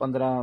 15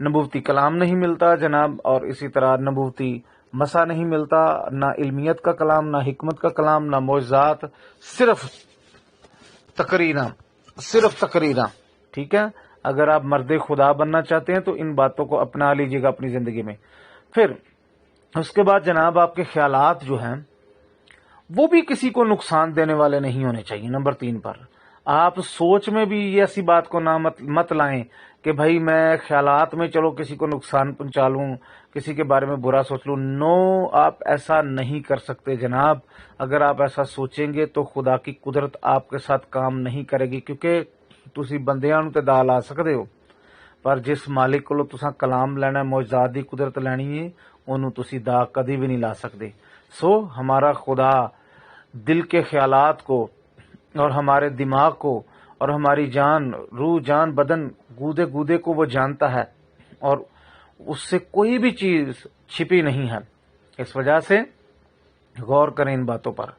نبوتی کلام نہیں ملتا جناب، اور اسی طرح نبوتی مسا نہیں ملتا، نہ علمیت کا کلام، نہ حکمت کا کلام، نہ معجزات، صرف تقریرا. ٹھیک ہے، اگر آپ مرد خدا بننا چاہتے ہیں تو ان باتوں کو اپنا لیجیے گا اپنی زندگی میں. پھر اس کے بعد جناب آپ کے خیالات جو ہیں وہ بھی کسی کو نقصان دینے والے نہیں ہونے چاہیے. نمبر 3 پر آپ سوچ میں بھی یہ ایسی بات کو نہ مت لائیں کہ بھائی میں خیالات میں چلو کسی کو نقصان پہنچا لوں، کسی کے بارے میں برا سوچ لوں. نو، آپ ایسا نہیں کر سکتے جناب. اگر آپ ایسا سوچیں گے تو خدا کی قدرت آپ کے ساتھ کام نہیں کرے گی، کیونکہ تسی بندیاں نوں تے دا لا سکدے ہو، پر جس مالک کولوں تساں کلام لینا ہے، معجزات دی قدرت لینی ہے، اونوں تسی دا کدی بھی نہیں لا سکدے. سو ہمارا خدا دل کے خیالات کو اور ہمارے دماغ کو اور ہماری جان، روح، جان، بدن، گودے گودے کو وہ جانتا ہے، اور اس سے کوئی بھی چیز چھپی نہیں ہے. اس وجہ سے غور کریں ان باتوں پر.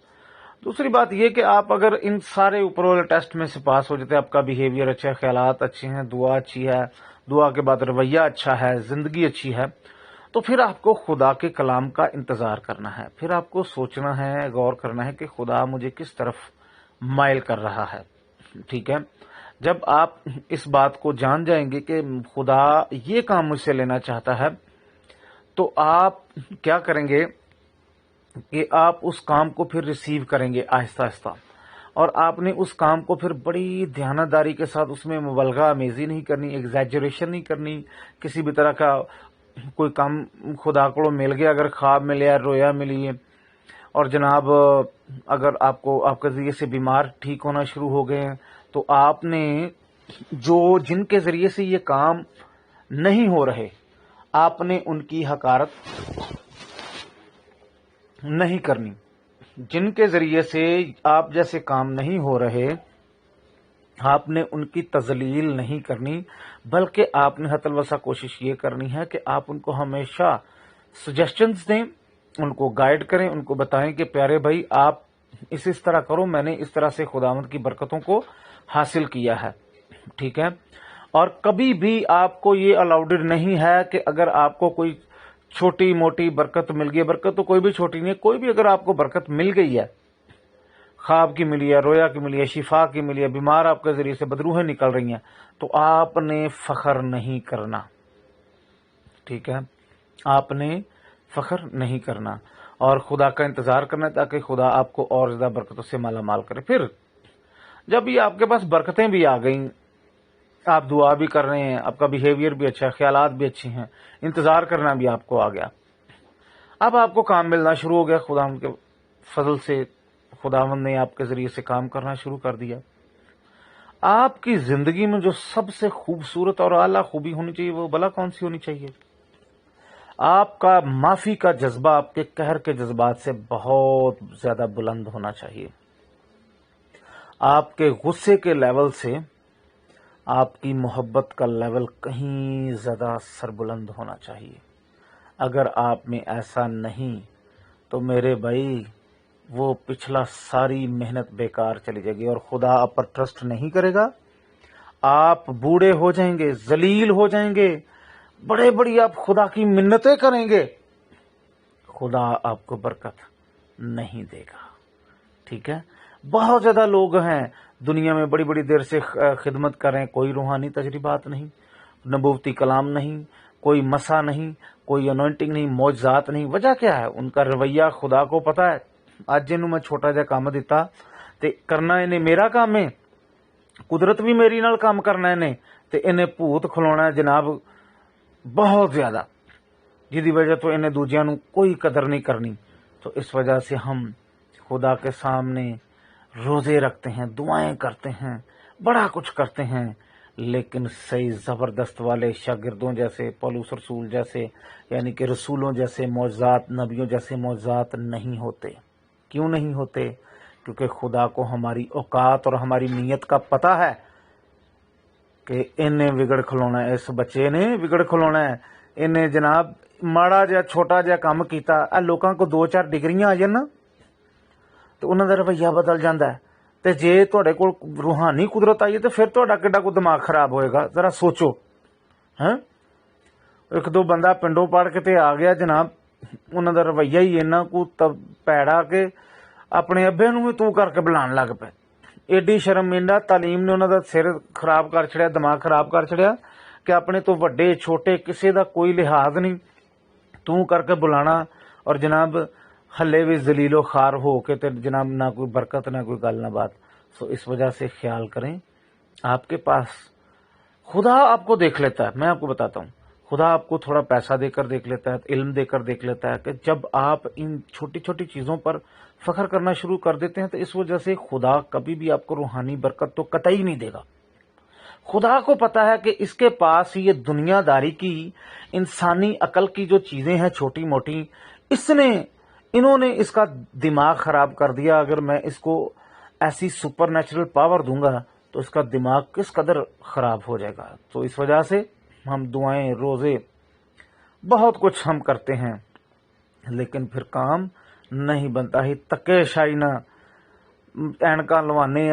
دوسری بات یہ کہ آپ اگر ان سارے اوپر والے ٹیسٹ میں سے پاس ہو جاتے ہیں، آپ کا بیہیویئر اچھا ہے، خیالات اچھے ہیں، دعا اچھی ہے، دعا کے بعد رویہ اچھا ہے، زندگی اچھی ہے، تو پھر آپ کو خدا کے کلام کا انتظار کرنا ہے. پھر آپ کو سوچنا ہے، غور کرنا ہے کہ خدا مجھے کس طرف مائل کر رہا ہے. ٹھیک ہے، جب آپ اس بات کو جان جائیں گے کہ خدا یہ کام مجھ سے لینا چاہتا ہے، تو آپ کیا کریں گے کہ آپ اس کام کو پھر ریسیو کریں گے آہستہ آہستہ، اور آپ نے اس کام کو پھر بڑی دیانتداری کے ساتھ، اس میں مبالغہ آمیزی نہیں کرنی، ایگزیجریشن نہیں کرنی. کسی بھی طرح کا کوئی کام خدا کو مل گیا، اگر خواب ملیا، رویا ملی ہے، اور جناب اگر آپ کو آپ کے ذریعے سے بیمار ٹھیک ہونا شروع ہو گئے ہیں، تو آپ نے جن کے ذریعے سے یہ کام نہیں ہو رہے، آپ نے ان کی حقارت نہیں کرنی. جن کے ذریعے سے آپ جیسے کام نہیں ہو رہے، آپ نے ان کی تذلیل نہیں کرنی، بلکہ آپ نے حتی الوسع کوشش یہ کرنی ہے کہ آپ ان کو ہمیشہ سجیشنز دیں، ان کو گائیڈ کریں، ان کو بتائیں کہ پیارے بھائی آپ اس طرح کرو، میں نے اس طرح سے خداوند کی برکتوں کو حاصل کیا ہے. ٹھیک ہے، اور کبھی بھی آپ کو یہ الاؤڈ نہیں ہے کہ اگر آپ کو کوئی چھوٹی موٹی برکت مل گئی، برکت تو کوئی بھی چھوٹی نہیں ہے، کوئی بھی اگر آپ کو برکت مل گئی ہے، خواب کی ملی ہے، رویا کی ملی ہے، شفا کی ملی ہے، بیمار آپ کے ذریعے سے بدروحیں نکل رہی ہیں، تو آپ نے فخر نہیں کرنا. ٹھیک ہے، آپ نے فخر نہیں کرنا اور خدا کا انتظار کرنا تاکہ خدا آپ کو اور زیادہ برکتوں سے مالا مال کرے. پھر جب یہ آپ کے پاس برکتیں بھی آ گئیں، آپ دعا بھی کر رہے ہیں، آپ کا بیہیویئر بھی اچھا ہے، خیالات بھی اچھے ہیں، انتظار کرنا بھی آپ کو آ گیا، اب آپ کو کام ملنا شروع ہو گیا. خداوند کے فضل سے خداوند نے آپ کے ذریعے سے کام کرنا شروع کر دیا. آپ کی زندگی میں جو سب سے خوبصورت اور اعلیٰ خوبی ہونی چاہیے، وہ بلا کون سی ہونی چاہیے؟ آپ کا معافی کا جذبہ آپ کے قہر کے جذبات سے بہت زیادہ بلند ہونا چاہیے. آپ کے غصے کے لیول سے آپ کی محبت کا لیول کہیں زیادہ سربلند ہونا چاہیے. اگر آپ میں ایسا نہیں تو میرے بھائی وہ پچھلا ساری محنت بیکار چلی جائے گی اور خدا آپ پر ٹرسٹ نہیں کرے گا. آپ بوڑھے ہو جائیں گے، ذلیل ہو جائیں گے، بڑے بڑی آپ خدا کی منتیں کریں گے، خدا آپ کو برکت نہیں دے گا. ٹھیک ہے، بہت زیادہ لوگ ہیں دنیا میں بڑی بڑی دیر سے خدمت کر رہے ہیں، کوئی روحانی تجربات نہیں، نبوتی کلام نہیں، کوئی مسا نہیں، کوئی انوائنٹنگ نہیں، معجزات نہیں. وجہ کیا ہے؟ ان کا رویہ خدا کو پتا ہے. اج جنوں میں چھوٹا جا کام دیتا تے کرنا انہیں میرا کام ہے، قدرت بھی میری نال کام کرنا انہیں، تے انہیں بھوت کھلونا ہے جناب بہت زیادہ، جدی وجہ تو انہیں دوجیاں نوں کوئی قدر نہیں کرنی. تو اس وجہ سے ہم خدا کے سامنے روزے رکھتے ہیں، دعائیں کرتے ہیں، بڑا کچھ کرتے ہیں، لیکن صحیح زبردست والے شاگردوں جیسے، پولس رسول جیسے، یعنی کہ رسولوں جیسے معجزات، نبیوں جیسے معجزات نہیں ہوتے. کیوں نہیں ہوتے؟ کیونکہ خدا کو ہماری اوقات اور ہماری نیت کا پتہ ہے کہ انہیں بگڑ کھلونا ہے، اس بچے نے بگڑ کھلونا ہے. انہیں جناب ماڑا جا چھوٹا جا کام کیتا، لوکاں کو 2-4 ڈگریاں آ جان تو انہاں دا رویہ بدل جاندا ہے. تے جے تہاڈے کول روحانی قدرت آئی ہے تو پھر تہاڈا کڈا کو دماغ خراب ہوئے گا، ذرا سوچو. ہاں ਇੱਕ ਦੋ ਬੰਦਾ ਪਿੰਡੋਂ ਪੜ ਕੇ ਤੇ ਆ ਗਿਆ ਜਨਾਬ, ਉਹਨਾਂ ਦਾ ਰਵੱਈਆ ਹੀ ਇੰਨਾ ਕੁ ਭੈੜਾ ਕਿ ਆਪਣੇ ਅੱਬੇ ਨੂੰ ਵੀ ਤੂੰ ਕਰਕੇ ਬੁਲਾਉਣ ਲੱਗ ਪਏ। ਏਡੀ ਸ਼ਰਮਿੰਦਾ ਤਾਲੀਮ ਨੇ ਉਹਨਾਂ ਦਾ ਸਿਰ ਖਰਾਬ ਕਰ ਛੜਿਆ, ਦਿਮਾਗ ਖਰਾਬ ਕਰ ਛੜਿਆ ਕਿ ਆਪਣੇ ਤੋਂ ਵੱਡੇ ਛੋਟੇ ਕਿਸੇ ਦਾ ਕੋਈ ਲਿਹਾਜ਼ ਨਹੀਂ, ਤੂੰ ਕਰਕੇ ਬੁਲਾਣਾ। اور جناب ہلے بھی ذلیل و خوار ہو کے تے جناب نہ کوئی برکت نہ کوئی گل نہ بات. سو اس وجہ سے خیال کریں، آپ کے پاس خدا آپ کو دیکھ لیتا ہے. میں آپ کو بتاتا ہوں، خدا آپ کو تھوڑا پیسہ دے کر دیکھ لیتا ہے، علم دے کر دیکھ لیتا ہے کہ جب آپ ان چھوٹی چھوٹی چیزوں پر فخر کرنا شروع کر دیتے ہیں تو اس وجہ سے خدا کبھی بھی آپ کو روحانی برکت تو قطعی نہیں دے گا. خدا کو پتا ہے کہ اس کے پاس یہ دنیا داری کی انسانی عقل کی جو چیزیں ہیں چھوٹی موٹی، انہوں نے اس کا دماغ خراب کر دیا. اگر میں اس کو ایسی سپر نیچرل پاور دوں گا تو اس کا دماغ کس قدر خراب ہو جائے گا. تو اس وجہ سے ہم دعائیں، روزے، بہت کچھ ہم کرتے ہیں لیکن پھر کام نہیں بنتا. ہی تکے شائی نہ اینکاں لوانے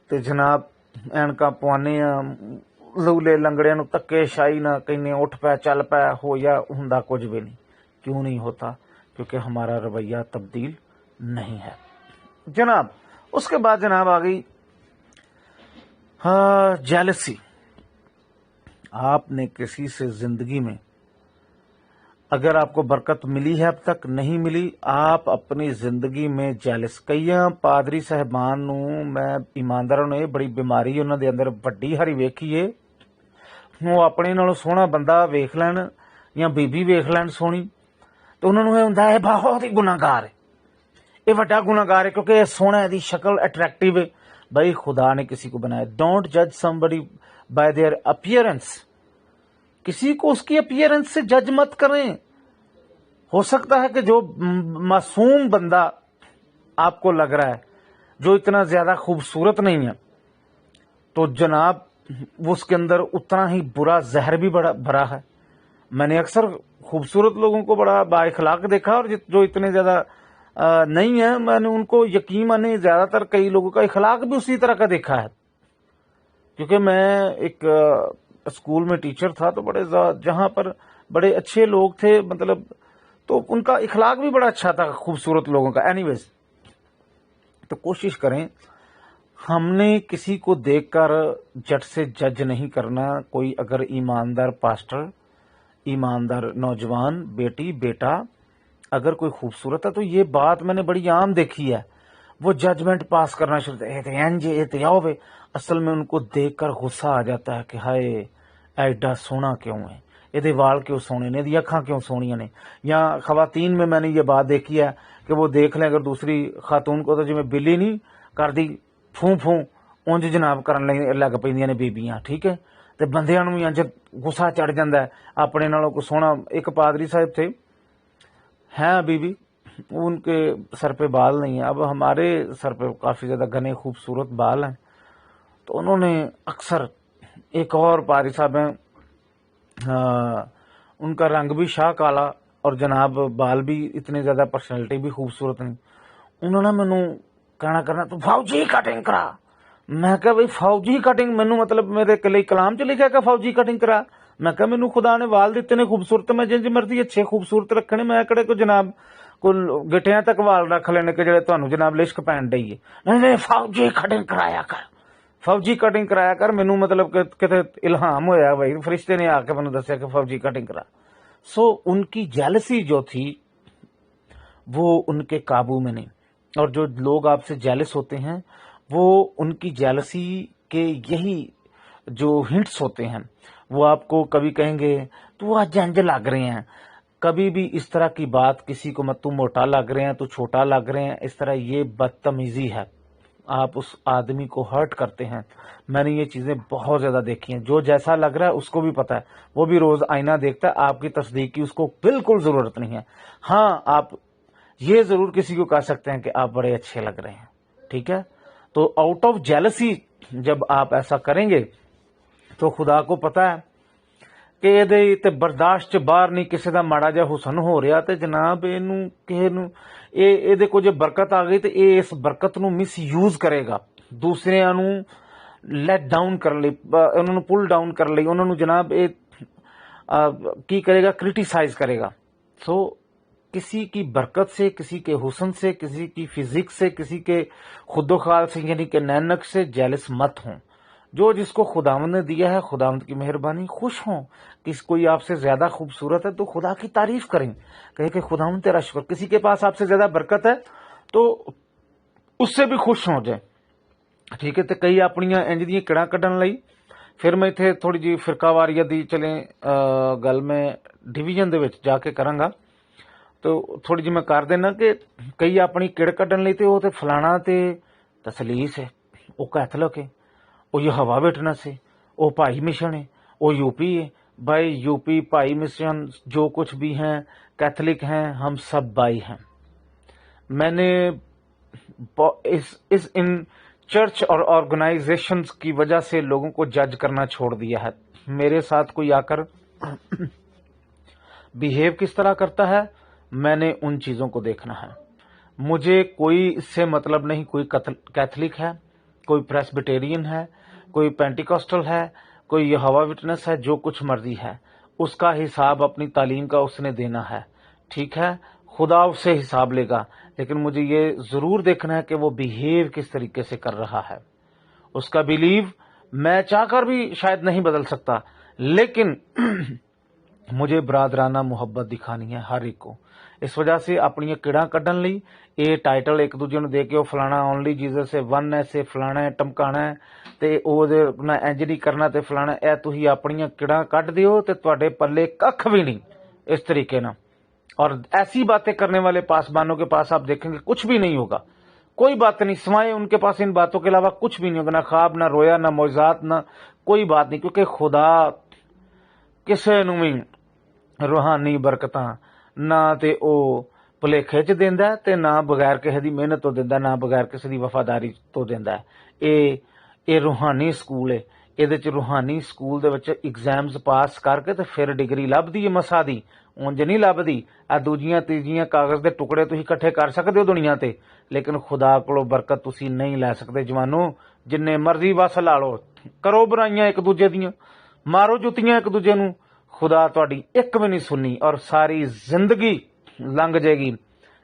تے جناب اینکاں پوانے لولے لنگڑے نو تکے شائی نہ کہنے اٹھ پہ چل پہ ہو یا ہوندا کچھ بھی نہیں. کیوں نہیں ہوتا؟ کیونکہ ہمارا رویہ تبدیل نہیں ہے جناب. اس کے بعد جناب آ گئی جیلسی. آپ نے کسی سے زندگی میں اگر آپ کو برکت ملی ہے، اب تک نہیں ملی، آپ اپنی زندگی میں جیلس. کئی پادری صاحبان نو میں ایمانداروں نے بڑی بیماری انہوں دے اندر وڈی ہری ویکھی ہے. وہ اپنے نالوں سوہنا بندہ ویکھ لین یا بیبی ویکھ لین سونی تو انہوں نے ہوندا ہے بہت ہی گناہگار ہے، یہ وڈا گناہگار ہے کیونکہ یہ سونا، دی شکل اٹریکٹیو ہے. بھائی خدا نے کسی کو بنایا. ڈونٹ جج somebody بائی دیئر اپیئرنس. کسی کو اس کی اپیئرنس سے جج مت کریں. ہو سکتا ہے کہ جو معصوم بندہ آپ کو لگ رہا ہے، جو اتنا زیادہ خوبصورت نہیں ہے، تو جناب اس کے اندر اتنا ہی برا زہر بھی بڑا بھرا ہے. میں نے اکثر خوبصورت لوگوں کو بڑا با اخلاق دیکھا، اور جو اتنے زیادہ نہیں ہیں میں نے ان کو یقین مانے زیادہ تر کئی لوگوں کا اخلاق بھی اسی طرح کا دیکھا ہے. کیونکہ میں ایک اسکول میں ٹیچر تھا تو جہاں پر بڑے اچھے لوگ تھے، مطلب تو ان کا اخلاق بھی بڑا اچھا تھا خوبصورت لوگوں کا. اینی ویز تو کوشش کریں ہم نے کسی کو دیکھ کر جٹ سے جج نہیں کرنا. کوئی اگر ایماندار پاسٹر، ایماندار نوجوان، بیٹی، بیٹا اگر کوئی خوبصورت ہے تو یہ بات میں نے بڑی عام دیکھی ہے، وہ ججمنٹ پاس کرنا شروع ہوئے. اصل میں ان کو دیکھ کر غصہ آ جاتا ہے کہ ہائے ایڈا سونا کیوں ہے، یہ وال کیوں سونے نے، یہ اکھاں کیوں سونیاں نے. یا خواتین میں نے یہ بات دیکھی ہے کہ وہ دیکھ لیں اگر دوسری خاتون کو تو جی میں بلی نہیں کر دی پھوں پھوں اونج جناب کرن لگ پیندیاں نے بیبیاں. ٹھیک ہے، تے بندیاں نوں بھی انج غصہ چڑھ جاندا ہے اپنے نالوں کو سونا. ایک پادری صاحب تھے ہیں ابھی بھی، ان کے سر پہ بال نہیں ہیں. اب ہمارے سر پہ کافی زیادہ گھنے خوبصورت بال ہیں. تو انہوں نے اکثر، ایک اور پادری صاحب ہیں ان کا رنگ بھی شاہ کالا اور جناب بال بھی اتنے زیادہ، پرسنالٹی بھی خوبصورت نہیں. انہوں نے مینوں کہنا کرنا تو فوجی کٹنگ کرا. میں کہا بھائی فوجی کٹنگ مینوں مطلب میرے کلام چ لکھا کہ فوجی کٹنگ کرا. میں کہا مینوں خدا نے وال دیتے نے خوبصورت، میں جنج مرضی اچھے خوبصورت رکھنے، میں کہڑے کو جناب کو گٹیاں تک وال رکھ لینے کہ جڑے تانوں جناب لشک پین ڈئیے. نہیں فوجی کٹنگ کرایا کر، فوجی کٹنگ کرایا کر. مینوں مطلب کہ کتے الہام ہویا بھائی، فرشتے نے آ کے مینوں دسیا کہ فوجی کٹنگ کرا. سو ان کی جیلسی جو تھی وہ ان کے قابو میں نہیں. اور جو لوگ آپ سے جیلس ہوتے ہیں وہ ان کی جیلسی کے یہی جو ہنٹس ہوتے ہیں، وہ آپ کو کبھی کہیں گے تو آج جنج لگ رہے ہیں. کبھی بھی اس طرح کی بات کسی کو مت تو موٹا لگ رہے ہیں، تو چھوٹا لگ رہے ہیں، اس طرح یہ بدتمیزی ہے. آپ اس آدمی کو ہرٹ کرتے ہیں. میں نے یہ چیزیں بہت زیادہ دیکھی ہیں. جو جیسا لگ رہا ہے اس کو بھی پتا ہے، وہ بھی روز آئینہ دیکھتا ہے. آپ کی تصدیق کی اس کو بالکل ضرورت نہیں ہے. ہاں آپ یہ ضرور کسی کو کہہ سکتے ہیں کہ آپ بڑے اچھے لگ رہے ہیں. ٹھیک ہے، تو آؤٹ آف جیلسی جب آپ ایسا کریں گے تو خدا کو پتا ہے کہ یہ برداشت باہر نہیں کسی دا ماڑا جا حسن ہو رہا. تے جناب یہ کو جو برکت آ گئی تو یہ اس برکت نو مس یوز کرے گا، دوسرے لیٹ ڈاؤن کر لی، انہوں نے پل ڈاؤن کر لی، انہوں نے جناب کی کرے گا, کرٹیسائز کرے گا. سو کسی کی برکت سے, کسی کے حسن سے, کسی کی فزکس سے, کسی کے خود و خال سے یعنی کہ نینک سے جیلس مت ہوں. جو جس کو خداوند نے دیا ہے, خداوند کی مہربانی, خوش ہوں. کسی کوئی آپ سے زیادہ خوبصورت ہے تو خدا کی تعریف کریں, کہیں کہ خداوند تیرا شکر. کسی کے پاس آپ سے زیادہ برکت ہے تو اس سے بھی خوش ہو جائیں. ٹھیک ہے, تو کئی اپنی انج دی کڑا کڈن لئی پھر میں اتنے تھوڑی جی فرقہ واریت دی چلیں گل میں ڈویژن دے وچ جا کے کراں گا. تو تھوڑی جی میں کر دینا کہ کئی اپنی کڑ کڈن لئی تے او تے فلانا تے تسلیس ہے, او کیتھلک ہے, او یہوہ وٹنس ہے, او بھائی مشن ہے, او یو پی ہے. بھائی یو پی, بھائی مشن, جو کچھ بھی ہیں, کیتھلک ہیں, ہم سب بھائی ہیں. میں نے ان چرچ اور آرگنائزیشنز کی وجہ سے لوگوں کو جج کرنا چھوڑ دیا ہے. میرے ساتھ کوئی آ کر بیہیو کس طرح کرتا ہے, میں نے ان چیزوں کو دیکھنا ہے. مجھے کوئی اس سے مطلب نہیں, کوئی کیتھلک ہے, کوئی پریسبیٹیرین ہے, کوئی پینٹیکوسٹل ہے, کوئی یہوہ وٹنس ہے, جو کچھ مرضی ہے, اس کا حساب اپنی تعلیم کا اس نے دینا ہے. ٹھیک ہے, خدا اس سے حساب لے گا, لیکن مجھے یہ ضرور دیکھنا ہے کہ وہ بیہیو کس طریقے سے کر رہا ہے. اس کا بیلیو میں چاہ کر بھی شاید نہیں بدل سکتا, لیکن مجھے برادرانہ محبت دکھانی ہے ہر ایک کو. اس وجہ سے اپنی کڑا کڈن لی یہ ٹائٹل ایک دوجے نو دے کے فلانا اونلی جیزس ہے, ون ایسے فلانا ہے, ٹمکانا ہے تے او دے انج نہیں کرنا تے فلانا, اے تسی اپنی کڑا کڈ دیو تے تواڈے پلے ککھ بھی نہیں اس طریقے نہ. اور ایسی باتیں کرنے والے پاسبانوں کے پاس آپ دیکھیں گے کچھ بھی نہیں ہوگا, کوئی بات نہیں, سوائے ان کے پاس ان باتوں کے علاوہ کچھ بھی نہیں ہوگا, نہ خواب, نہ رویا, نہ معجزات, نہ کوئی بات نہیں. کیونکہ خدا کسے نو بھی روحانی برکتاں نہ تے او بھلیکھے چ دیندا ہے تے نہ بغیر کسی دی محنت تو دیندا, نہ بغیر کسی دی وفاداری تو دیندا ہے. اے روحانی سکول ہے. ਇਹਦੇ ਚ روحانی سکول دے وچ ایگزامز پاس کر کے تے پھر ڈگری لبدی ہے مسا دی, اونج نہیں لبدی. آ دوجیاں تیجیاں کاغذ دے ٹکڑے تسی اکٹھے کر سکدے ہو دنیا تے, لیکن خدا کولوں برکت تسی نہیں لے سکدے. جوانو, جننے مرضی وس لا لو, کرو برائیاں ایک دوجے دیاں, مارو جتیاں ایک دوجے نو, خدا تہاڈی ایک بھی نہیں سننی اور ساری زندگی لنਘ جائے گی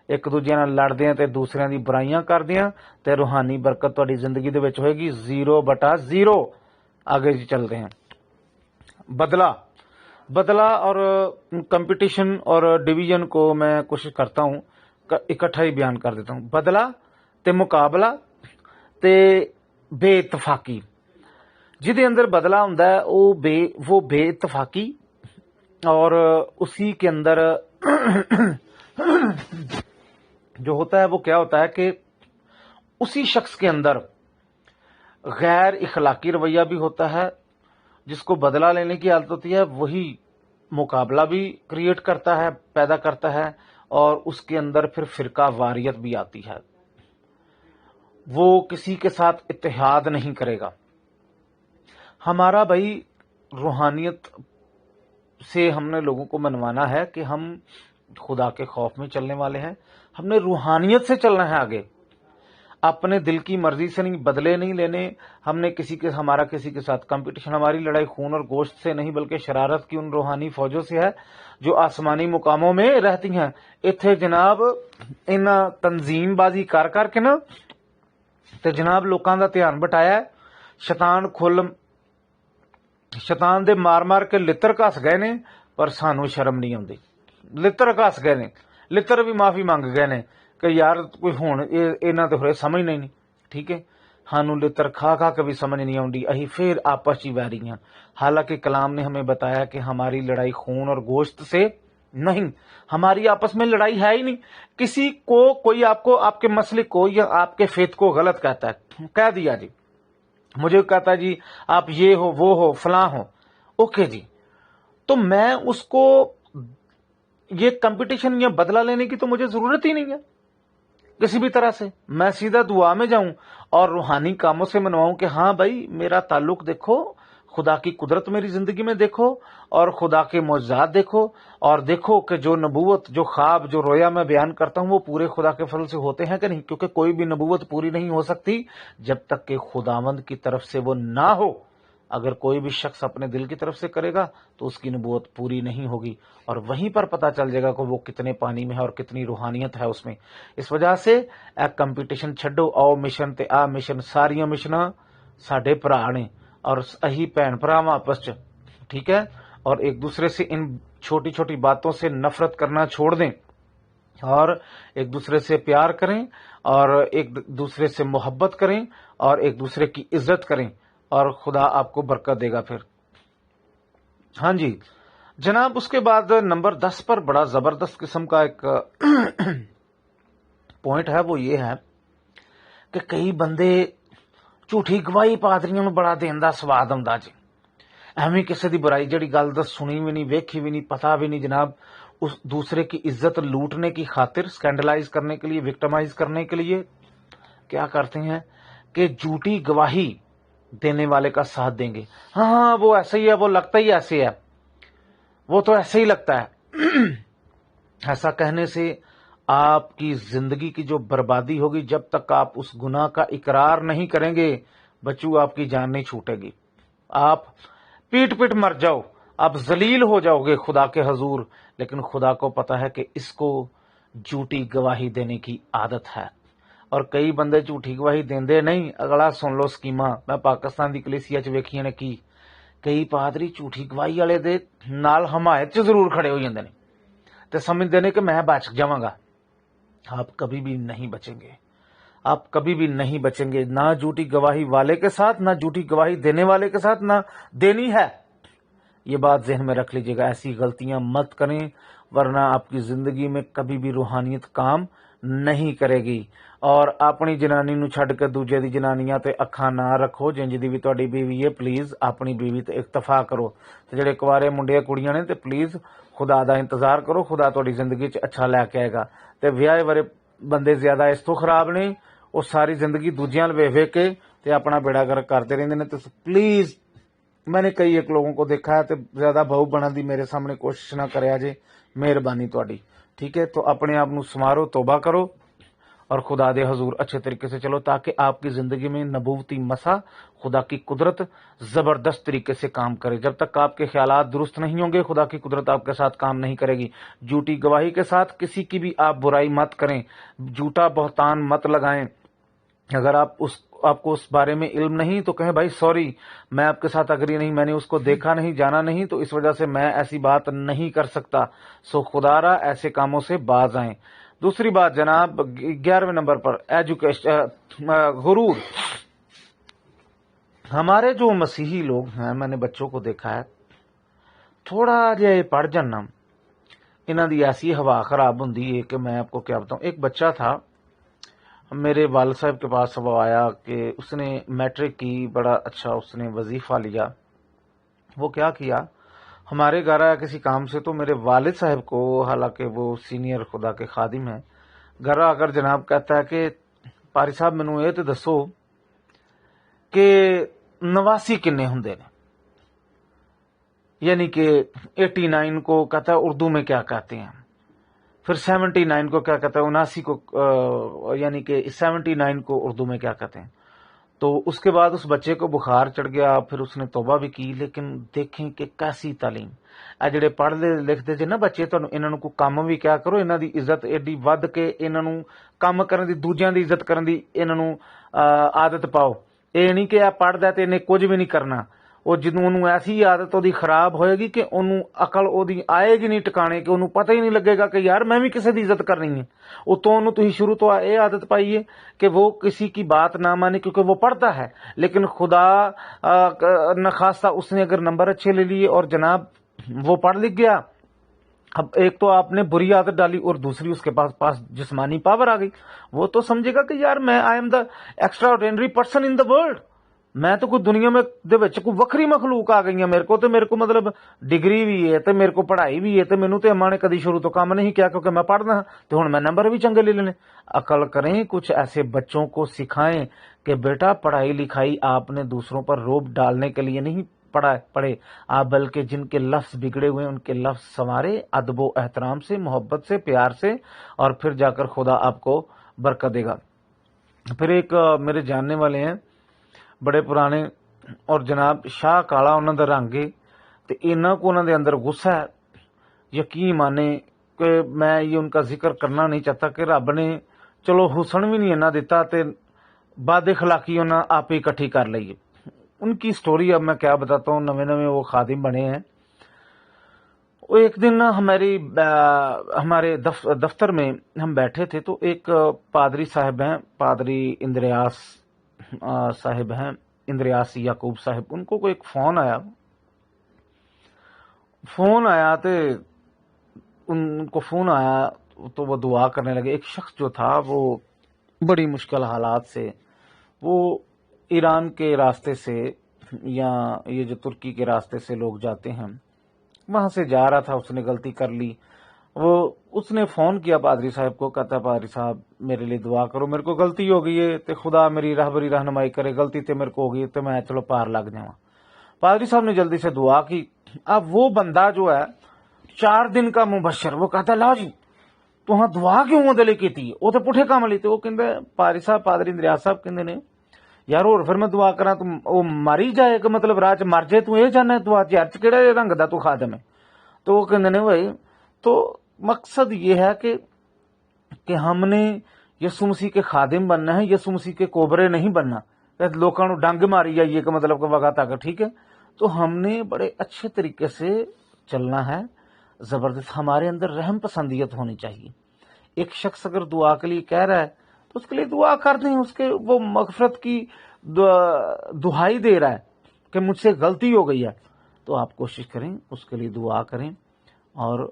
ایک دوجے نال لڑدیاں تے دوسریاں دی برائیاں کردیاں, تے روحانی برکت تہاڈی زندگی دے وچ ہوئے گی 0/0. آگے جی چلتے ہیں. بدلہ اور کمپٹیشن اور ڈویژن کو میں کوشش کرتا ہوں اکٹھا ہی بیان کر دیتا ہوں. بدلہ تے مقابلہ تے بے اتفاقی. جہدے اندر بدلہ ہوندا ہے وہ بے اتفاقی, اور اسی کے اندر جو ہوتا ہے وہ کیا ہوتا ہے کہ اسی شخص کے اندر غیر اخلاقی رویہ بھی ہوتا ہے. جس کو بدلہ لینے کی عادت ہوتی ہے وہی مقابلہ بھی کریٹ کرتا ہے, پیدا کرتا ہے, اور اس کے اندر پھر فرقہ واریت بھی آتی ہے. وہ کسی کے ساتھ اتحاد نہیں کرے گا. ہمارا بھائی روحانیت سے ہم نے لوگوں کو منوانا ہے کہ ہم خدا کے خوف میں چلنے والے ہیں. ہم نے روحانیت سے چلنا ہے آگے, اپنے دل کی مرضی سے نہیں, بدلے نہیں لینے. ہم نے ہمارا کسی کے ساتھ کمپٹیشن, ہماری لڑائی خون اور گوشت سے نہیں بلکہ شرارت کی ان روحانی فوجوں سے ہے جو آسمانی مقاموں میں رہتی ہیں. اتھے جناب ان تنظیم بازی کر کے نا تے جناب لوکاں دا دھیان بٹایا. شیطان دے مار کے لتر کس گئے نے, پر سانو شرم نہیں آتی. لتر کس گئے نے, لتر بھی معافی منگ گئے نے کہ یار کوئی ہون انہاں تے ہوئے سمجھ نہیں. ٹھیک ہے, ہانو لتر کھا کے بھی سمجھ نہیں آتی, اہی پھر آپس چ ویری ہیں. حالانکہ کلام نے ہمیں بتایا کہ ہماری لڑائی خون اور گوشت سے نہیں, ہماری آپس میں لڑائی ہے ہی نہیں. کسی کو کوئی آپ کو آپ کے مسلک کو یا آپ کے فیت کو غلط کہتا ہے, کہہ دیا جی, مجھے کہتا ہے جی آپ یہ ہو وہ ہو فلاں ہو, اوکے جی, تو میں اس کو یہ کمپٹیشن یا بدلہ لینے کی تو مجھے ضرورت ہی نہیں ہے کسی بھی طرح سے. میں سیدھا دعا میں جاؤں اور روحانی کاموں سے منواؤں کہ ہاں بھائی میرا تعلق دیکھو, خدا کی قدرت میری زندگی میں دیکھو, اور خدا کے معجزات دیکھو, اور دیکھو کہ جو نبوت, جو خواب, جو رویا میں بیان کرتا ہوں وہ پورے خدا کے فضل سے ہوتے ہیں کہ نہیں. کیونکہ کوئی بھی نبوت پوری نہیں ہو سکتی جب تک کہ خداوند کی طرف سے وہ نہ ہو. اگر کوئی بھی شخص اپنے دل کی طرف سے کرے گا تو اس کی نبوت پوری نہیں ہوگی، اور وہیں پر پتا چل جائے گا کہ وہ کتنے پانی میں ہے اور کتنی روحانیت ہے اس میں۔ اس وجہ سے ایک کمپٹیشن چھڈو، آؤ مشن تے آ مشن، ساریاں مشناں ساڈے بھرا نے اور اہی بھن بھرا آپس چ، ٹھیک ہے؟ اور ایک دوسرے سے ان چھوٹی چھوٹی باتوں سے نفرت کرنا چھوڑ دیں اور ایک دوسرے سے پیار کریں اور ایک دوسرے سے محبت کریں اور ایک دوسرے کی عزت کریں، اور خدا آپ کو برکت دے گا پھر۔ ہاں جی جناب، اس کے بعد نمبر 10 پر بڑا زبردست قسم کا ایک پوائنٹ ہے، وہ یہ ہے کہ کئی بندے جھوٹی گواہی پادریوں میں بڑا دین دا سواد آਉਂدا جی، ایویں کسی دی برائی جڑی گل دا سنی بھی نہیں، ویکھی بھی نہیں، پتا بھی نہیں جناب، اس دوسرے کی عزت لوٹنے کی خاطر، سکینڈلائز کرنے کے لیے، وکٹمائز کرنے کے لیے کیا کرتے ہیں کہ جھوٹی گواہی دینے والے کا ساتھ دیں گے۔ ہاں وہ ایسا ہی ہے، وہ لگتا ہی ایسے ہے، وہ تو ایسے ہی لگتا ہے۔ ایسا کہنے سے آپ کی زندگی کی جو بربادی ہوگی، جب تک آپ اس گناہ کا اقرار نہیں کریں گے بچو، آپ کی جان نہیں چھوٹے گی، آپ پیٹ پیٹ مر جاؤ، آپ ذلیل ہو جاؤ گے خدا کے حضور، لیکن خدا کو پتا ہے کہ اس کو جھوٹی گواہی دینے کی عادت ہے۔ اور کئی بندے جھوٹی گواہی دیندے نہیں، اگلا سن لو سکیما، میں پاکستان دی کلیسیا چ ویکھیاں نے کی، کئی پادری جھوٹی گواہی والے دے نال حمایت چ ضرور کھڑے ہو جاندے نے تے سمجھدے نے کہ میں بچ جاواں گا۔ آپ کبھی بھی نہیں بچیں گے، آپ کبھی بھی نہیں بچیں گے، نہ جھوٹی گواہی والے کے ساتھ، نہ جھوٹی گواہی دینے والے کے ساتھ، نہ دینی ہے۔ یہ بات ذہن میں رکھ لیجیے گا، ایسی غلطیاں مت کریں ورنہ آپ کی زندگی میں کبھی بھی روحانیت کام نہیں کرے گی۔ اور اپنی جنانی نو چھڈ کے دوجے دی جنانیاں تے اکھاں نہ رکھو، جنج دی بھی تہاڈی بیوی ہے پلیز اپنی بیوی تے اکتفا کرو، تے جڑے کوارے منڈے کڑیاں نے تے پلیز خدا دا انتظار کرو، خدا تہاڈی زندگی چ اچھا لے کے آئے گا۔ تے ویاہے ورے بندے زیادہ اس تو خراب نے، وہ ساری زندگی دوجیاں ویکھ ویکھ کے تے اپنا بیڑا گرک کرتے رہندے نے۔ تے پلیز میں نے کئی ایک لوگوں کو دیکھا ہے، تے زیادہ بہو بنن دی میرے سامنے کوشش نہ کریا جے، مہربانی تہاڈی، ٹھیک ہے؟ تو اپنے آپ نو سنوارو، توبہ کرو اور خدا دے حضور اچھے طریقے سے چلو، تاکہ آپ کی زندگی میں نبوتی مسا، خدا کی قدرت زبردست طریقے سے کام کرے۔ جب تک آپ کے خیالات درست نہیں ہوں گے، خدا کی قدرت آپ کے ساتھ کام نہیں کرے گی۔ جھوٹی گواہی کے ساتھ کسی کی بھی آپ برائی مت کریں، جھوٹا بہتان مت لگائیں۔ اگر آپ کو اس بارے میں علم نہیں تو کہیں بھائی سوری، میں آپ کے ساتھ اگری نہیں، میں نے اس کو دیکھا نہیں، جانا نہیں، تو اس وجہ سے میں ایسی بات نہیں کر سکتا۔ سو خدا را ایسے کاموں سے باز آئیں۔ دوسری بات جناب 11ویں نمبر پر غرور۔ ہمارے جو مسیحی لوگ ہیں، میں نے بچوں کو دیکھا ہے، تھوڑا جہے پڑھ جانا انہاں دی ایسی ہوا خراب ہوندی ہے کہ میں آپ کو کیا بتاؤں۔ ایک بچہ تھا میرے والد صاحب کے پاس، وہ آیا کہ اس نے میٹرک کی، بڑا اچھا اس نے وظیفہ لیا۔ وہ کیا کیا، ہمارے گھر آیا کسی کام سے، تو میرے والد صاحب کو، حالانکہ وہ سینئر خدا کے خادم ہیں، گھر آ کر جناب کہتا ہے کہ پاری صاحب مینوں یہ تو دسو کہ 89 کنے ہوندے نے، یعنی کہ 89 کو کہتا ہے اردو میں کیا کہتے ہیں، پھر 79 کو کیا کہتا ہے، 79 کو یعنی کہ 79 کو اردو میں کیا کہتے ہیں۔ تو اس کے بعد اس بچے کو بخار چڑھ گیا، پھر اس نے توبہ بھی کی، لیکن دیکھیں کہ کیسی تعلیم، اے جڑے پڑھ لکھتے جے نا بچے، تو انہاں نوں کو کام بھی کیا کرو، انہاں دی عزت ایڈی ود کے انہاں نوں کام کرن دی، دوجیاں دی عزت کرن دی انہاں نوں عادت پاؤ۔ اے نہیں کہ پڑھدا تے انہیں کچھ بھی نہیں کرنا، وہ جدوں انہوں ایسی عادت وہ خراب ہوئے گی کہ انہوں عقل وہ آئے گی نہیں ٹکانے، کہ انہوں پتہ ہی نہیں لگے گا کہ یار میں بھی کسی دی عزت کرنی ہے۔ اتوں انہوں تھی شروع تو یہ عادت پائی ہے کہ وہ کسی کی بات نہ مانے، کیونکہ وہ پڑھتا ہے، لیکن خدا نخواستہ اس نے اگر نمبر اچھے لے لیے اور جناب وہ پڑھ لکھ گیا، اب ایک تو آپ نے بری عادت ڈالی اور دوسری اس کے پاس جسمانی پاور آ گئی، وہ تو سمجھے گا کہ یار میں I am the extra ordinary person in the world, میں تو کوئی دنیا میں دے وچ کوئی وکری مخلوق آ گئی ہے، میرے کو مطلب ڈگری بھی ہے تے میرے کو پڑھائی بھی ہے تے مینوں تے اماں نے کدی شروع تو کام نہیں کیا کیونکہ میں پڑھنا ہاں تے ہن میں نمبر بھی چنگے لے لینے۔ عقل کریں، کچھ ایسے بچوں کو سکھائیں کہ بیٹا پڑھائی لکھائی آپ نے دوسروں پر روب ڈالنے کے لیے نہیں پڑھے آپ، بلکہ جن کے لفظ بگڑے ہوئے ان کے لفظ سنوارے ادب و احترام سے، محبت سے، پیار سے، اور پھر جا کر خدا آپ کو برکت دے گا۔ پھر ایک میرے جاننے والے ہیں، بڑے پرانے ਔਰ ਜਨਾਬ ਸ਼ਾਹ ਕਾਲਾ ਉਹਨਾਂ ਦਾ ਰੰਗ ਏ ਤੇ ਇੰਨਾ ਕੋ ਉਹਨਾਂ ਦੇ ਅੰਦਰ ਗੁੱਸਾ ਹੈ, ਯਕੀਨ ਮਾਨੇ کہ میں یہ ان کا ذکر کرنا نہیں چاہتا کہ رب نے چلو حسن بھی نہیں انہیں دیتا تے بد اخلاقی انہیں آپ ہی اکٹھی کر لی. ان کی سٹوری اب میں کیا بتاتا ہوں. نویں وہ خادم بنے ہیں. وہ ایک دن ہمارے دفتر میں ہم بیٹھے تھے تو ایک پادری صاحب ہیں, پادری اندریاس صاحب ہیں, اندریاس یعقوب صاحب. ان کو ایک فون آیا تو وہ دعا کرنے لگے. ایک شخص جو تھا وہ بڑی مشکل حالات سے, وہ ایران کے راستے سے یا یہ جو ترکی کے راستے سے لوگ جاتے ہیں وہاں سے جا رہا تھا. اس نے غلطی کر لی. اس نے فون کیا پادری صاحب کو, کہتا پادری صاحب میرے لیے دعا کرو, میرے کو غلطی ہو گئی ہے تو خدا میری راہبری رہنمائی کرے, غلطی تو میرے کو ہو گئی تو میں چلو پار لگ جاؤں. پادری صاحب نے جلدی سے دعا کی. اب وہ بندہ جو ہے 4 دن کا مبشر, وہ کہتا لا جی تو ہاں دعا کیوں دلے کی تھی, وہ تو پٹھے کام لی. وہ کہندے پادری صاحب, پادری اندریاس صاحب کہندے نے یار اور پھر میں دعا کرا تو وہ مر ہی جائے کہ مطلب راہ چ مر جائے, تو یہ جانا دعا چرچ کہڑا رنگ دا تو خادم ہے. تو وہ کہندے نے بھائی تو مقصد یہ ہے کہ ہم نے یسوع مسیح کے خادم بننا ہے, یسوع مسیح کے کوبرے نہیں بننا. لوکاں نو ڈنگ ماری جائیے کہ مطلب کہ وقت تک, ٹھیک ہے. تو ہم نے بڑے اچھے طریقے سے چلنا ہے, زبردست. ہمارے اندر رحم پسندیت ہونی چاہیے. ایک شخص اگر دعا کے لیے کہہ رہا ہے تو اس کے لیے دعا کر دیں. اس کے وہ مغفرت کی دہائی دے رہا ہے کہ مجھ سے غلطی ہو گئی ہے, تو آپ کوشش کریں اس کے لیے دعا کریں اور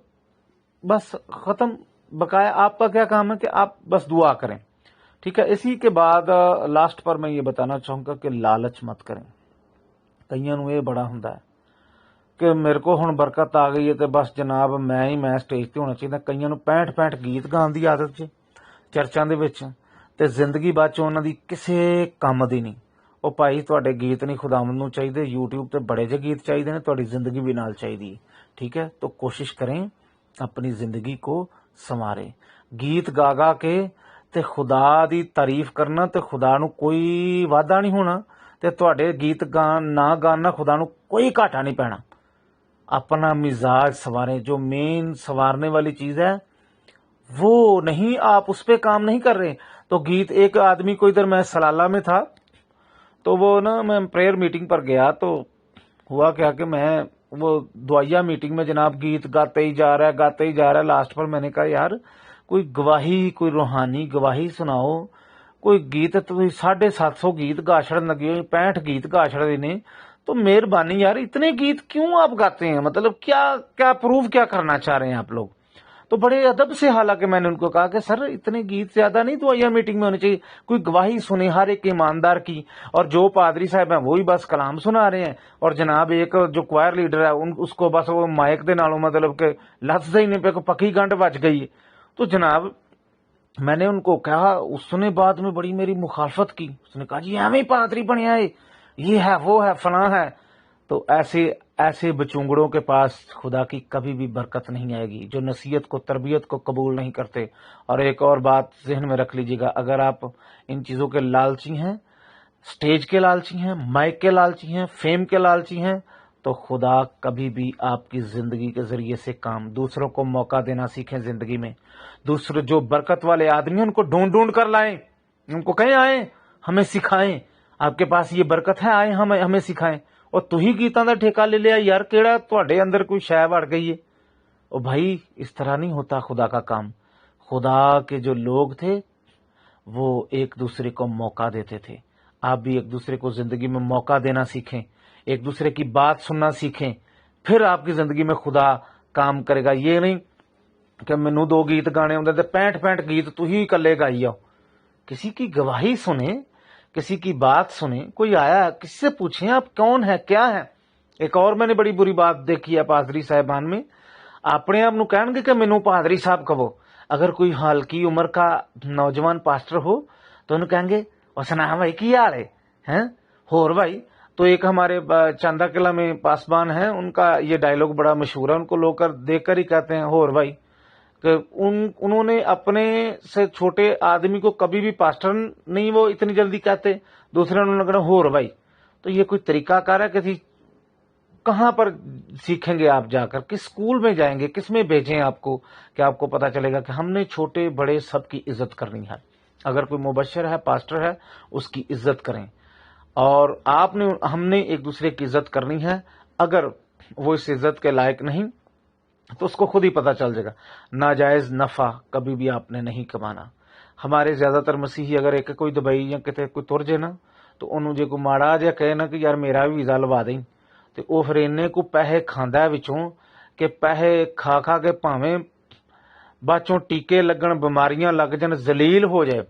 بس ختم. بقایا آپ کا کیا کام ہے کہ آپ بس دعا کریں, ٹھیک ہے. اسی کے بعد لاسٹ پر میں یہ بتانا چاہوں گا کہ لالچ مت کریں. کئیاں نو یہ بڑا ہوندا ہے کہ میرے کو ہن برکت آ گئی ہے تو بس جناب میں سٹیج تے ہونا چاہیے. کئیاں نو 65 گیت گان دی عادت جی چرچاں دے وچ, تے زندگی بعد چ انہاں دی کسے کم دی نہیں. او بھائی تواڈے گیت نہیں خداوند نو چاہیے, یوٹیوب تے بڑے جے گیت چاہیے نے, تواڈی زندگی بھی نال چاہیے, ٹھیک ہے. تو کوشش کریں اپنی زندگی کو سنواریں. گیت گا کے تے خدا دی تعریف کرنا تے خدا نو کوئی وعدہ نہیں ہونا, تے تواڈے گیت نہ گانا خدا نو کوئی گھاٹا نہیں پینا. اپنا مزاج سنواریں. جو مین سنوارنے والی چیز ہے وہ نہیں, آپ اس پہ کام نہیں کر رہے. تو گیت, ایک آدمی کو ادھر, میں سلالہ میں تھا تو وہ میں پریئر میٹنگ پر گیا تو ہوا کیا کہ میں وہ دعائیا میٹنگ میں جناب گیت گاتے ہی جا رہا ہے. لاسٹ پر میں نے کہا یار کوئی گواہی, کوئی روحانی گواہی سناؤ. کوئی گیت تو 750 گیت گا چھڑن لگے, 65 گیت گا چھڑے نے. تو مہربانی یار اتنے گیت کیوں آپ گاتے ہیں, مطلب کیا پروف کیا کرنا چاہ رہے ہیں آپ لوگ. تو بڑے ادب سے, حالانکہ میں نے ان کو کہا کہ سر اتنے گیت زیادہ نہیں دعائیا میٹنگ میں ہونے چاہیے, کوئی گواہی سنے ہر ایک ایماندار کی. اور جو پادری صاحب ہیں وہی بس کلام سنا رہے ہیں, اور جناب ایک جو کوائر لیڈر ہے اس کو بس وہ مائک دے نالوں مطلب کہ لفظ ہی نہیں پہ, پکی گنڈ بج گئی. تو جناب میں نے ان کو کہا, اس نے بعد میں بڑی میری مخالفت کی. اس نے کہا جی ایویں پادری بنیا ہے, یہ ہے وہ ہے فلاں ہے. تو ایسے بچونگڑوں کے پاس خدا کی کبھی بھی برکت نہیں آئے گی, جو نصیحت کو, تربیت کو قبول نہیں کرتے. اور ایک اور بات ذہن میں رکھ لیجیے گا, اگر آپ ان چیزوں کے لالچی ہیں, سٹیج کے لالچی ہیں, مائک کے لالچی ہیں, فیم کے لالچی ہیں, تو خدا کبھی بھی آپ کی زندگی کے ذریعے سے کام, دوسروں کو موقع دینا سیکھیں زندگی میں. دوسرے جو برکت والے آدمی ہیں ان کو ڈھونڈ کر لائیں, ان کو کہیں آئیں ہمیں سکھائیں, آپ کے پاس یہ برکت ہے, آئیں ہمیں سکھائیں. اور تو ہی گیتاں دا ٹھیکہ لے لیا یار, کیڑا تواڈے اندر کوئی شے وڑ گئی ہے. او بھائی اس طرح نہیں ہوتا خدا کا کام. خدا کے جو لوگ تھے وہ ایک دوسرے کو موقع دیتے تھے. آپ بھی ایک دوسرے کو زندگی میں موقع دینا سیکھیں, ایک دوسرے کی بات سننا سیکھیں, پھر آپ کی زندگی میں خدا کام کرے گا. یہ نہیں کہ مینوں 2 گیت گانے ہوندے تے 65 گیت تو ہی کلے گائی آؤ. کسی کی گواہی سنیں, کسی کی بات سنیں, کوئی آیا کسی سے پوچھیں آپ کون ہے کیا ہے. ایک اور میں نے بڑی بری بات دیکھی ہے پادری صاحبان میں, اپنے آپ نو کہن گے کہ مینوں پادری صاحب کہو. اگر کوئی ہلکی عمر کا نوجوان پاسٹر ہو تو انہوں کہیں گے سنا بھائی کی حال ہے ہور بھائی. تو ایک ہمارے چاندہ قلعہ میں پاسبان ہیں, ان کا یہ ڈائلوگ بڑا مشہور ہے, ان کو لوگ دیکھ کر ہی کہتے ہیں ہور بھائی. کہ انہوں نے اپنے سے چھوٹے آدمی کو کبھی بھی پاسٹر نہیں وہ اتنی جلدی کہتے, دوسرے انہوں نے کہا ہور بھائی. تو یہ کوئی طریقہ کار ہے کہ کہاں پر سیکھیں گے آپ جا کر؟ کس اسکول میں جائیں گے؟ کس میں بھیجیں آپ کو کہ آپ کو پتا چلے گا کہ ہم نے چھوٹے بڑے سب کی عزت کرنی ہے؟ اگر کوئی مبشر ہے، پاسٹر ہے، اس کی عزت کریں، اور ہم نے ایک دوسرے کی عزت کرنی ہے۔ اگر وہ اس عزت کے لائق نہیں تو اس کو خود ہی پتا چل جائے گا۔ ناجائز نفع کبھی بھی آپ نے نہیں کمانا۔ ہمارے زیادہ تر مسیحی اگر ایک کوئی دبئی یا کتے کوئی تر جائے نا تو انہوں جے کو ماڑا جا کہے نا کہ یار میرا بھی ویزا لوا دیں، تو وہ پھر انہیں کو پیسے کھاندا ہے وچوں کہ پیسے کھا کھا کے پاویں باچوں ٹیکے لگن، بیماریاں لگ جن، ذلیل ہو جائے،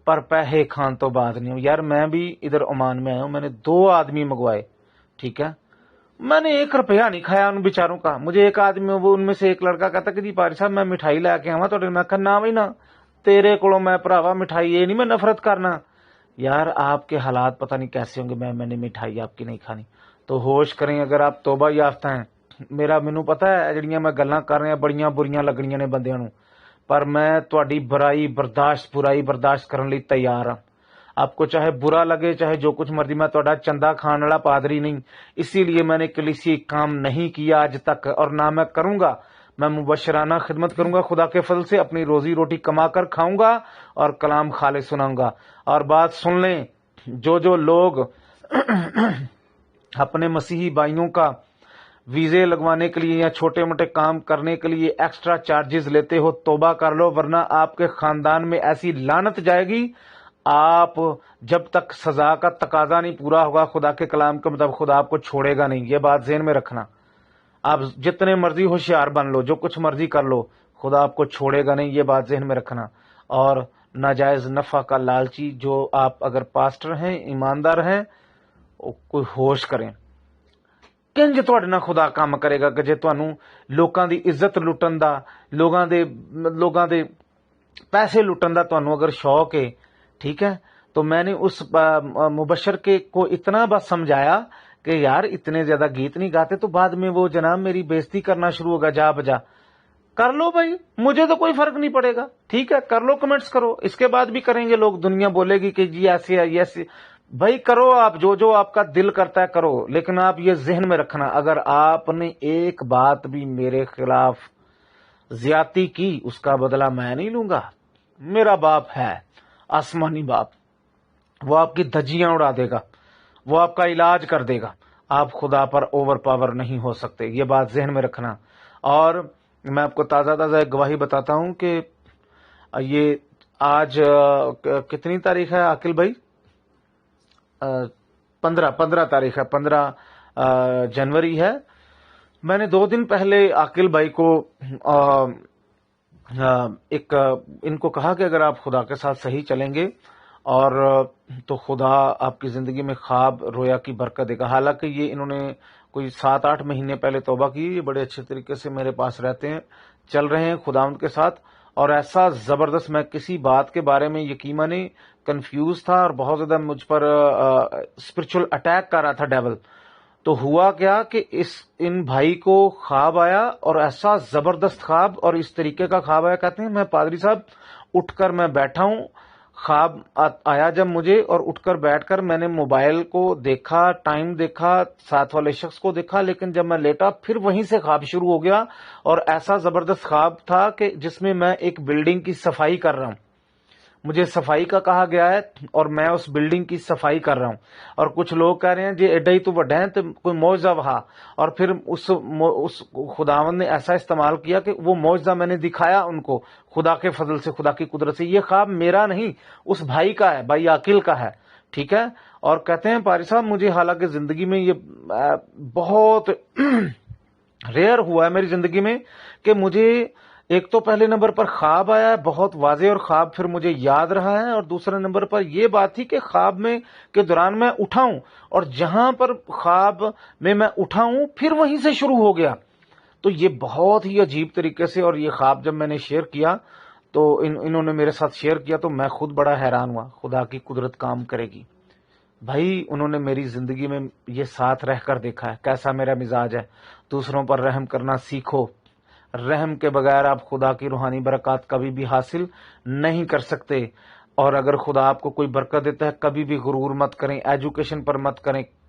پر پیسے کھان تو بات نہیں ہو۔ یار میں بھی ادھر عمان میں آیا ہوں، میں نے 2 آدمی منگوائے، ٹھیک ہے، میں نے 1 روپیہ نہیں کھایا ان بیچاروں کا۔ مجھے ایک آدمی، وہ ان میں سے ایک لڑکا کہتا کہ جی پاری صاحب میں مٹھائی لے کے آواں تو میں کہا نہ بھائی نہ، تیرے کولوں میں بھراوا مٹھائی یہ نہیں میں نفرت کرنا۔ یار آپ کے حالات پتہ نہیں کیسے ہوں گے، میں نے مٹھائی آپ کی نہیں کھانی۔ تو ہوش کریں اگر آپ توبہ یافتہ ہیں۔ مینوں پتا ہے جڑیاں میں گلاں کر رہا بڑیاں بریاں لگنیاں نے بندیاں نوں، پر میں تہاڈی برائی برداشت کرن لئی تیار ہاں۔ آپ کو چاہے برا لگے چاہے جو کچھ مرضی، میں تہاڈا چندہ کھان والا پادری نہیں، اسی لیے میں نے کلیسیائی کام نہیں کیا آج تک، اور نہ میں کروں گا۔ میں مبشرانہ خدمت کروں گا، خدا کے فضل سے اپنی روزی روٹی کما کر کھاؤں گا اور کلام خالص سناؤں گا۔ اور بات سن لیں، جو لوگ اپنے مسیحی بھائیوں کا ویزے لگوانے کے لیے یا چھوٹے موٹے کام کرنے کے لیے ایکسٹرا چارجز لیتے ہو، توبہ کر لو، ورنہ آپ کے خاندان میں ایسی لعنت جائے گی۔ آپ جب تک سزا کا تقاضا نہیں پورا ہوگا خدا کے کلام کے مطابق، خدا آپ کو چھوڑے گا نہیں۔ یہ بات ذہن میں رکھنا۔ آپ جتنے مرضی ہوشیار بن لو، جو کچھ مرضی کر لو، خدا آپ کو چھوڑے گا نہیں۔ یہ بات ذہن میں رکھنا۔ اور ناجائز نفع کا لالچی، جو آپ اگر پاسٹر ہیں، ایماندار ہیں، کوئی ہوش کریں۔ کنج تہاڈے نال خدا کام کرے گا کہ جے تانوں لوکاں دی عزت لٹن دا، لوگاں دے پیسے لٹن دا تانوں اگر شوق ہے، ٹھیک ہے، تو میں نے اس مبشر کے کو اتنا بس سمجھایا کہ یار اتنے زیادہ گیت نہیں گاتے، تو بعد میں وہ جناب میری بےزتی کرنا شروع ہوگا جا بجا۔ کر لو بھائی، مجھے تو کوئی فرق نہیں پڑے گا، ٹھیک ہے، کر لو، کمنٹس کرو، اس کے بعد بھی کریں گے لوگ، دنیا بولے گی کہ جی ایسے ہے ایسے۔ بھائی کرو، آپ جو آپ کا دل کرتا ہے کرو، لیکن آپ یہ ذہن میں رکھنا اگر آپ نے ایک بات بھی میرے خلاف زیادتی کی، اس کا بدلہ میں نہیں لوں گا۔ میرا باپ ہے آسمانی باپ، وہ آپ کی دھجیاں اڑا دے گا، وہ آپ کا علاج کر دے گا۔ آپ خدا پر اوور پاور نہیں ہو سکتے، یہ بات ذہن میں رکھنا۔ اور میں آپ کو تازہ ایک گواہی بتاتا ہوں کہ یہ آج کتنی تاریخ ہے عاقل بھائی؟ 15 تاریخ ہے، 15 جنوری ہے۔ میں نے 2 دن پہلے عاقل بھائی کو ان کو کہا کہ اگر آپ خدا کے ساتھ صحیح چلیں گے اور تو خدا آپ کی زندگی میں خواب رویا کی برکت دے گا۔ حالانکہ یہ انہوں نے کوئی 7-8 مہینے پہلے توبہ کی، یہ بڑے اچھے طریقے سے میرے پاس رہتے ہیں، چل رہے ہیں خداوند کے ساتھ، اور ایسا زبردست، میں کسی بات کے بارے میں یقیناً کنفیوز تھا اور بہت زیادہ مجھ پر اسپرچل اٹیک کر رہا تھا ڈیول۔ تو ہوا کیا کہ ان بھائی کو خواب آیا، اور ایسا زبردست خواب، اور اس طریقے کا خواب آیا، کہتے ہیں میں پادری صاحب اٹھ کر میں بیٹھا ہوں، خواب آیا جب مجھے، اور اٹھ کر بیٹھ کر میں نے موبائل کو دیکھا، ٹائم دیکھا، ساتھ والے شخص کو دیکھا، لیکن جب میں لیٹا پھر وہیں سے خواب شروع ہو گیا، اور ایسا زبردست خواب تھا کہ جس میں ایک بلڈنگ کی صفائی کر رہا ہوں، مجھے صفائی کا کہا گیا ہے اور میں اس بلڈنگ کی صفائی کر رہا ہوں، اور کچھ لوگ کہہ رہے ہیں جی ایڈا ہی تو بڑا ہے تو کوئی معجزہ وہا، اور پھر اس خداوند نے ایسا استعمال کیا کہ وہ معجزہ میں نے دکھایا ان کو، خدا کے فضل سے، خدا کی قدرت سے۔ یہ خواب میرا نہیں، اس بھائی کا ہے، بھائی عاقل کا ہے، ٹھیک ہے۔ اور کہتے ہیں پاری صاحب مجھے حالانکہ زندگی میں یہ بہت ریئر ہوا ہے میری زندگی میں کہ مجھے ایک تو پہلے نمبر پر خواب آیا ہے بہت واضح، اور خواب پھر مجھے یاد رہا ہے، اور دوسرے نمبر پر یہ بات تھی کہ خواب میں کے دوران میں اٹھا ہوں، اور جہاں پر خواب میں اٹھا ہوں پھر وہیں سے شروع ہو گیا۔ تو یہ بہت ہی عجیب طریقے سے، اور یہ خواب جب میں نے شیئر کیا تو انہوں نے میرے ساتھ شیئر کیا تو میں خود بڑا حیران ہوا، خدا کی قدرت کام کرے گی۔ بھائی انہوں نے میری زندگی میں یہ ساتھ رہ کر دیکھا ہے کیسا میرا مزاج ہے۔ دوسروں پر رحم کرنا سیکھو، رحم کے بغیر آپ خدا کی روحانی برکات کبھی بھی حاصل نہیں کر سکتے، اور اگر خدا آپ کو کوئی برکت دیتا ہے کبھی بھی غرور مت کریں، ایجوکیشن پر مت کریں،